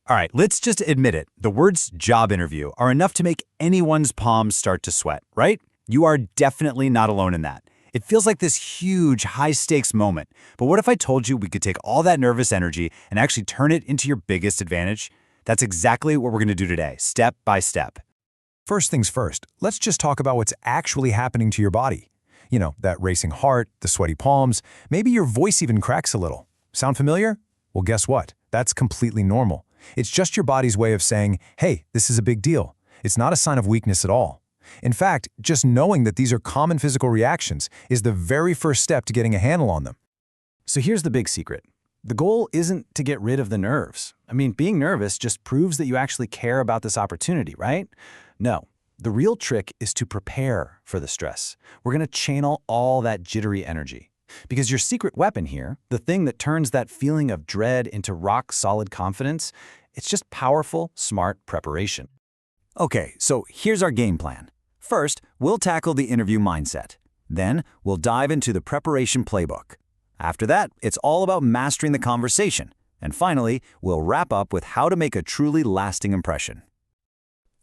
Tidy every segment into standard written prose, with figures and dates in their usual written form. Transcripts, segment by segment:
All right, let's just admit it. The words job interview are enough to make anyone's palms start to sweat, right? You are definitely not alone in that. It feels like this huge, high-stakes moment. But what if I told you we could take all that nervous energy and actually turn it into your biggest advantage? That's exactly what we're going to do today, step by step. First things first, let's just talk about what's actually happening to your body. You know, that racing heart, the sweaty palms, maybe your voice even cracks a little. Sound familiar? Well, guess what? That's completely normal. It's just your body's way of saying, hey, this is a big deal. It's not a sign of weakness at all. In fact, just knowing that these are common physical reactions is the very first step to getting a handle on them. So here's the big secret. The goal isn't to get rid of the nerves. I mean, being nervous just proves that you actually care about this opportunity, right? No, the real trick is to prepare for the stress. We're going to channel all that jittery energy. Because your secret weapon here, the thing that turns that feeling of dread into rock-solid confidence, it's just powerful, smart preparation. Okay, so here's our game plan. First, we'll tackle the interview mindset. Then, we'll dive into the preparation playbook. After that, it's all about mastering the conversation. And finally, we'll wrap up with how to make a truly lasting impression.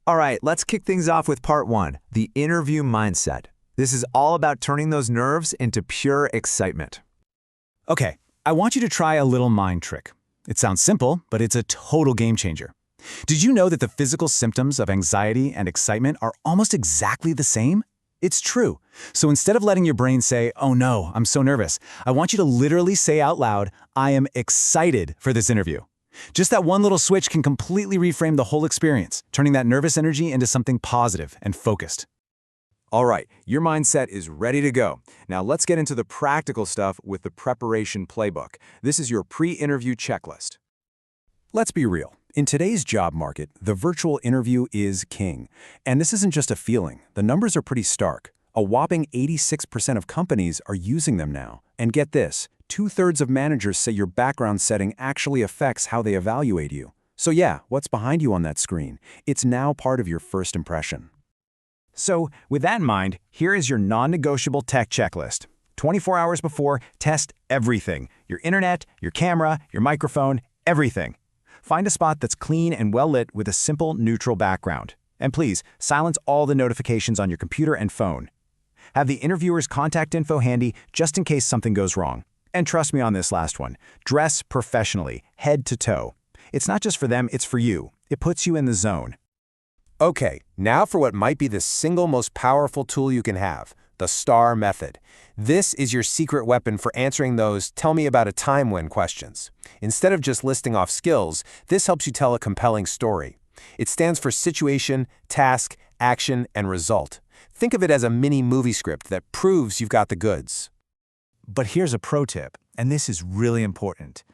All right, let's kick things off with part one, the interview mindset. This is all about turning those nerves into pure excitement. Okay, I want you to try a little mind trick. It sounds simple, but it's a total game changer. Did you know that the physical symptoms of anxiety and excitement are almost exactly the same? It's true. So instead of letting your brain say, oh no, I'm so nervous, I want you to literally say out loud, I am excited for this interview. Just that one little switch can completely reframe the whole experience, turning that nervous energy into something positive and focused. All right, your mindset is ready to go. Now let's get into the practical stuff with the preparation playbook. This is your pre-interview checklist. Let's be real. In today's job market, the virtual interview is king. And this isn't just a feeling. The numbers are pretty stark. A whopping 86% of companies are using them now. And get this, 2/3 of managers say your background setting actually affects how they evaluate you. So yeah, what's behind you on that screen? It's now part of your first impression. So, with that in mind, here is your non-negotiable tech checklist. 24 hours before, test everything. Your internet, your camera, your microphone, everything. Find a spot that's clean and well-lit with a simple, neutral background. And please, silence all the notifications on your computer and phone. Have the interviewer's contact info handy just in case something goes wrong. And trust me on this last one. Dress professionally, head to toe. It's not just for them, it's for you. It puts you in the zone. Okay, now for what might be the single most powerful tool you can have, the STAR method. This is your secret weapon for answering those "tell me about a time when" questions. Instead of just listing off skills, this helps you tell a compelling story. It stands for situation, task, action, and result. Think of it as a mini movie script that proves you've got the goods. But here's a pro tip, and this is really important.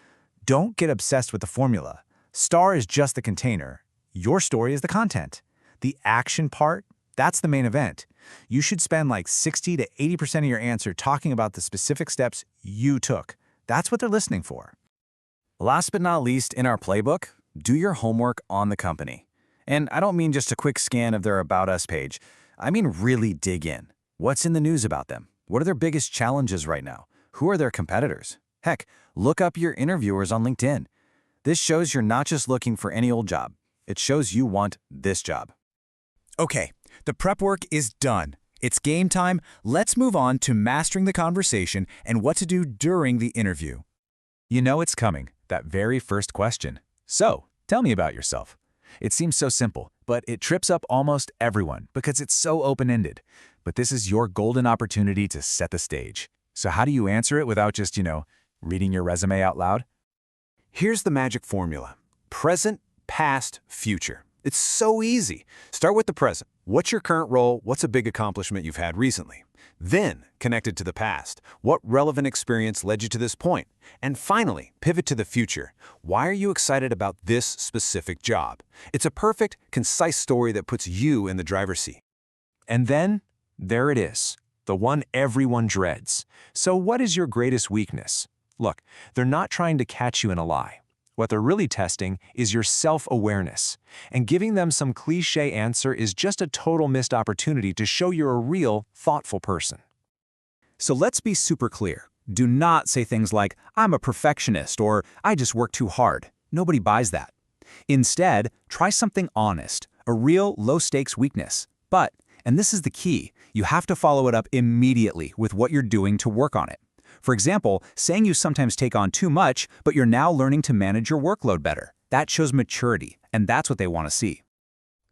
Don't get obsessed with the formula. STAR is just the container. Your story is the content. The action part, that's the main event. You should spend like 60 to 80% of your answer talking about the specific steps you took. That's what they're listening for. Last but not least, in our playbook, do your homework on the company. And I don't mean just a quick scan of their About Us page. I mean really dig in. What's in the news about them? What are their biggest challenges right now? Who are their competitors? Heck, look up your interviewers on LinkedIn. This shows you're not just looking for any old job. It shows you want this job. Okay, the prep work is done. It's game time. Let's move on to mastering the conversation and what to do during the interview. You know it's coming, that very first question. So, tell me about yourself. It seems so simple, but it trips up almost everyone because it's so open-ended. But this is your golden opportunity to set the stage. So how do you answer it without just, reading your resume out loud? Here's the magic formula. Present, past, future. It's so easy. Start with the present. What's your current role? What's a big accomplishment you've had recently? Then, connect it to the past. What relevant experience led you to this point? And finally, pivot to the future. Why are you excited about this specific job? It's a perfect, concise story that puts you in the driver's seat. And then, there it is, the one everyone dreads. So what is your greatest weakness? Look, they're not trying to catch you in a lie. What they're really testing is your self-awareness. And giving them some cliché answer is just a total missed opportunity to show you're a real, thoughtful person. So let's be super clear. Do not say things like, I'm a perfectionist, or I just work too hard. Nobody buys that. Instead, try something honest, a real low-stakes weakness. But, and this is the key, you have to follow it up immediately with what you're doing to work on it. For example, saying you sometimes take on too much, but you're now learning to manage your workload better. That shows maturity, and that's what they want to see.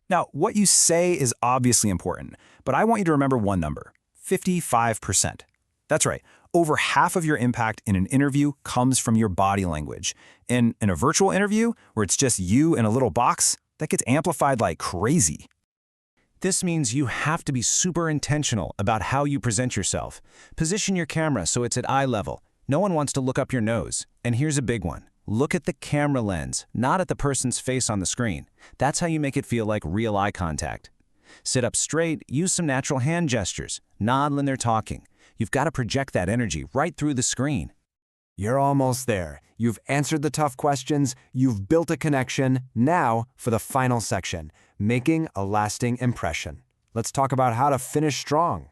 Now, what you say is obviously important, but I want you to remember one number, 55%. That's right, over half of your impact in an interview comes from your body language. In a virtual interview, where it's just you in a little box, that gets amplified like crazy. This means you have to be super intentional about how you present yourself. Position your camera so it's at eye level. No one wants to look up your nose. And here's a big one. Look at the camera lens, not at the person's face on the screen. That's how you make it feel like real eye contact. Sit up straight, use some natural hand gestures, nod when they're talking. You've got to project that energy right through the screen. You're almost there. You've answered the tough questions, you've built a connection. Now for the final section, making a lasting impression. Let's talk about how to finish strong.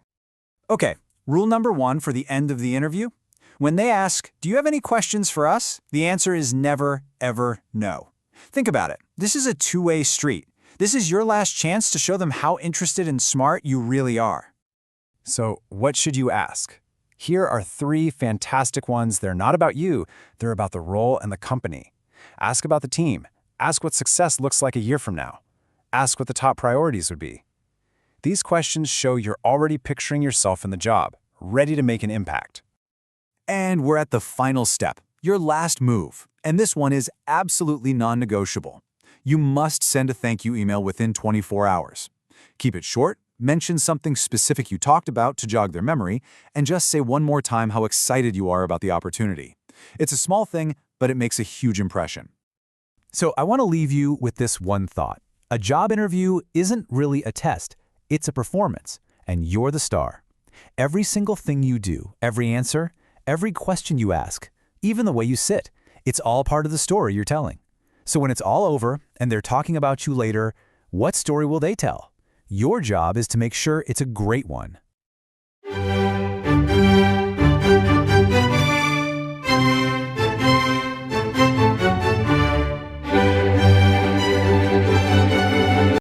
Okay, rule number 1 for the end of the interview. When they ask, do you have any questions for us? The answer is never, ever no. Think about it. This is a two-way street. This is your last chance to show them how interested and smart you really are. So what should you ask? Here are 3 fantastic ones. They're not about you. They're about the role and the company. Ask about the team. Ask what success looks like a year from now. Ask what the top priorities would be. These questions show you're already picturing yourself in the job, ready to make an impact. And we're at the final step, your last move. And this one is absolutely non-negotiable. You must send a thank you email within 24 hours. Keep it short, mention something specific you talked about to jog their memory, and just say one more time how excited you are about the opportunity. It's a small thing, but it makes a huge impression. So I want to leave you with this one thought. A job interview isn't really a test, it's a performance, and you're the star. Every single thing you do, every answer, every question you ask, even the way you sit, it's all part of the story you're telling. So when it's all over and they're talking about you later, what story will they tell? Your job is to make sure it's a great one.